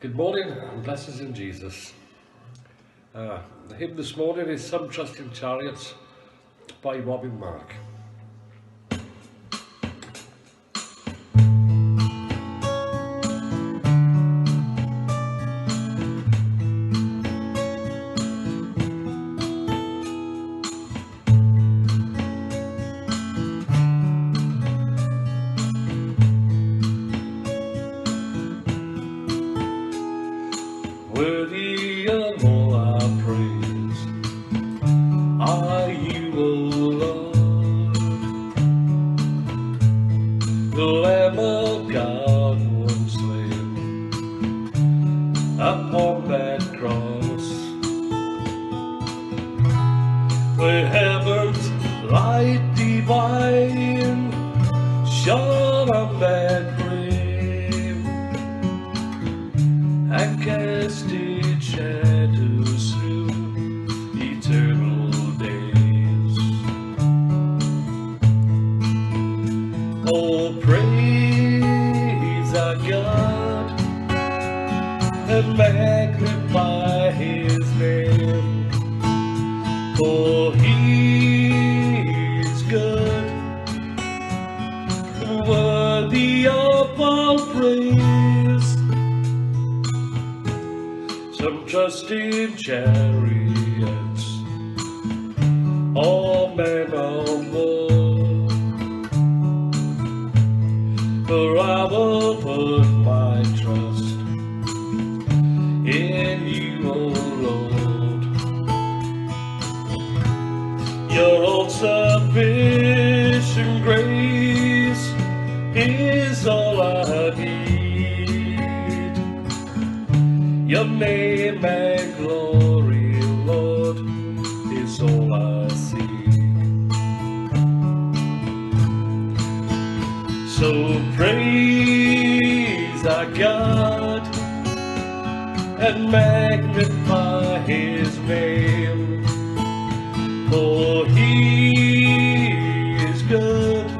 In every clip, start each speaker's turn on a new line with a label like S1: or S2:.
S1: Good morning and blessings in Jesus. The hymn this morning is Some Trust in Chariots by Robin Mark. Worthy of all our praise are you, O Lord, the Lamb of God once slain upon that cross, where heaven's light divine shone on that grave and cast its shadows through eternal days. Oh, praise our God and magnify His name, for He is good, worthy of all praise. Some trust in chariots, all men of war, for I will put my trust in you, O Lord. Your all-sufficient grace is all I need. Your name and glory, Lord, is all I see. So praise our God and magnify His name, for He is good,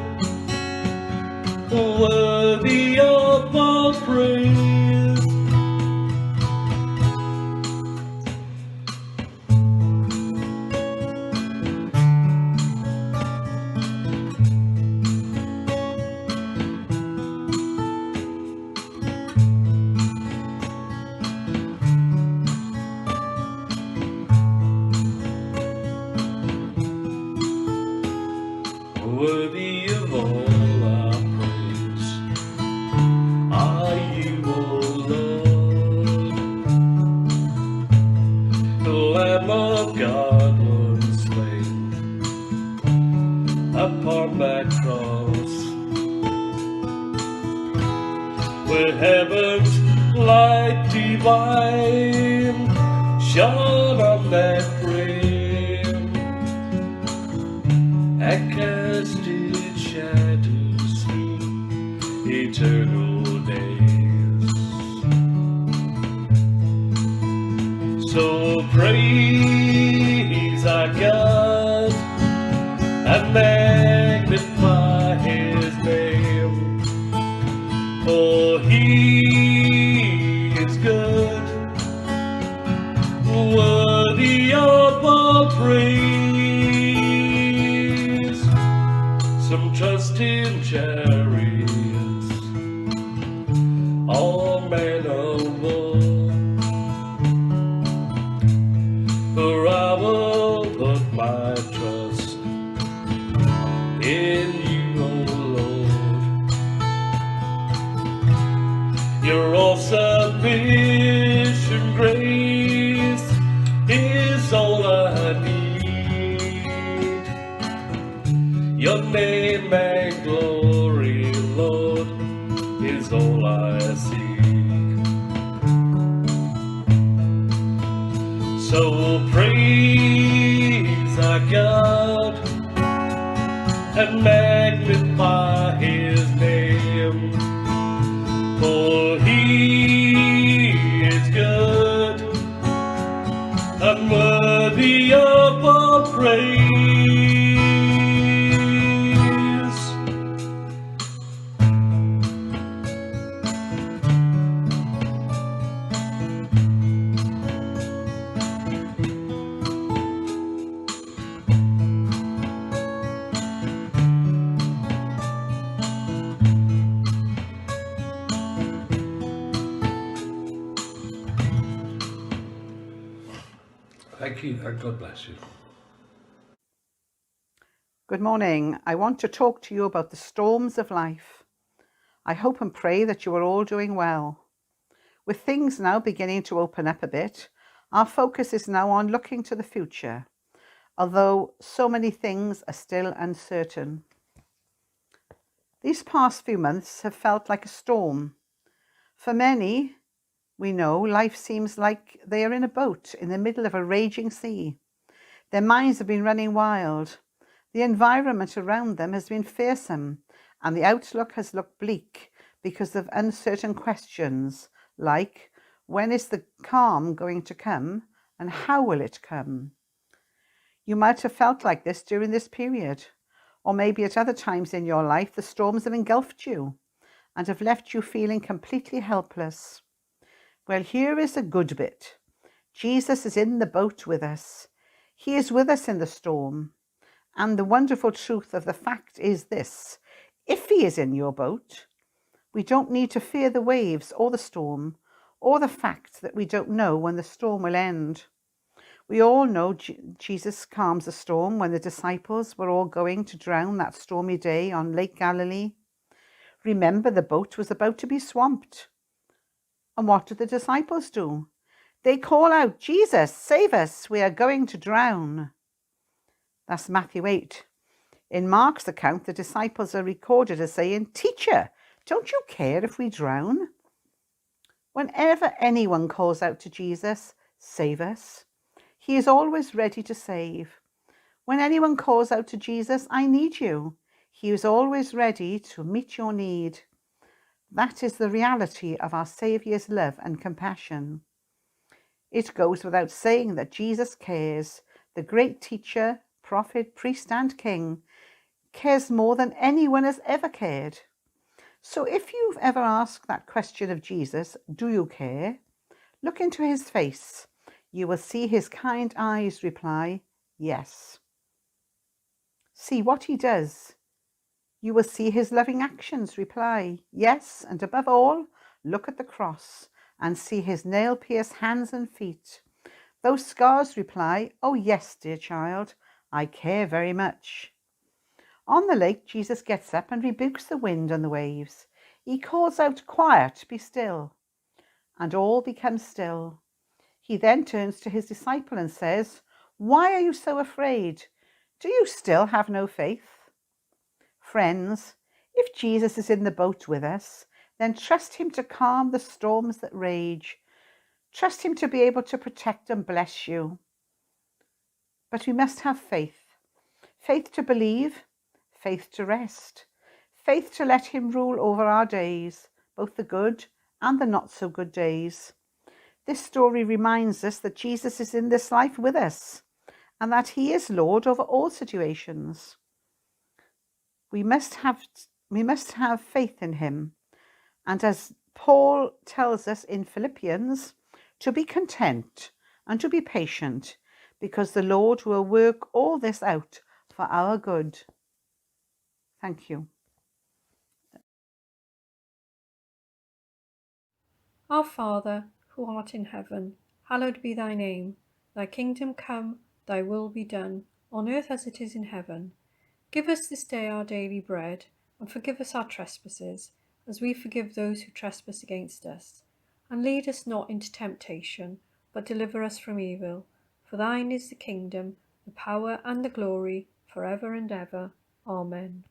S1: worthy of all praise. Worthy of all our praise are you, O Lord, the Lamb of God was slain upon that cross, where heaven's light divine shone on that grave and cast its shadows through eternal days. So praise our God and magnify His name, for He is good, worthy of all praise. Some trust in chariots, all men of war, for I will put my trust in you, O Lord. Your all-sufficient grace is all I need. Your name and glory, Lord, is all I seek. So praise our God and magnify His name, for He is good and worthy of all praise. Thank you, and God bless you.
S2: Good morning. I want to talk to you about the storms of life. I hope and pray that you are all doing well. With things now beginning to open up a bit, our focus is now on looking to the future, although so many things are still uncertain. These past few months have felt like a storm. For many, we know, life seems like they are in a boat in the middle of a raging sea. Their minds have been running wild. The environment around them has been fearsome, and the outlook has looked bleak because of uncertain questions like, when is the calm going to come, and how will it come? You might have felt like this during this period, or maybe at other times in your life the storms have engulfed you and have left you feeling completely helpless. Well, here is a good bit. Jesus is in the boat with us. He is with us in the storm. And the wonderful truth of the fact is this: if he is in your boat, we don't need to fear the waves or the storm, or the fact that we don't know when the storm will end. We all know Jesus calms the storm when the disciples were all going to drown that stormy day on Lake Galilee. Remember, the boat was about to be swamped. And what do the disciples do? They call out, "Jesus, save us, we are going to drown." That's Matthew 8. In Mark's account, the disciples are recorded as saying, "Teacher, don't you care if we drown?" Whenever anyone calls out to Jesus, "Save us," he is always ready to save. When anyone calls out to Jesus, "I need you," he is always ready to meet your need. That is the reality of our Saviour's love and compassion. It goes without saying that Jesus cares. The great teacher, prophet, priest, and king cares more than anyone has ever cared. So if you've ever asked that question of Jesus, "Do you care?" look into his face. You will see his kind eyes reply, "Yes." See what he does. You will see his loving actions reply, "Yes." And above all, look at the cross and see his nail-pierced hands and feet. Those scars reply, "Oh yes, dear child, I care very much." On the lake, Jesus gets up and rebukes the wind and the waves. He calls out, "Quiet, be still." And all becomes still. He then turns to his disciple and says, "Why are you so afraid? Do you still have no faith?" Friends, if Jesus is in the boat with us, then trust him to calm the storms that rage. Trust him to be able to protect and bless you. But we must have faith. Faith to believe, faith to rest, faith to let him rule over our days, both the good and the not so good days. This story reminds us that Jesus is in this life with us and that he is Lord over all situations. We must have faith in him. And as Paul tells us in Philippians, to be content and to be patient, because the Lord will work all this out for our good. Thank you.
S3: Our Father, who art in heaven, hallowed be thy name. Thy kingdom come, thy will be done, on earth as it is in heaven. Give us this day our daily bread, and forgive us our trespasses, as we forgive those who trespass against us. And lead us not into temptation, but deliver us from evil. For thine is the kingdom, the power, and the glory, for ever and ever. Amen.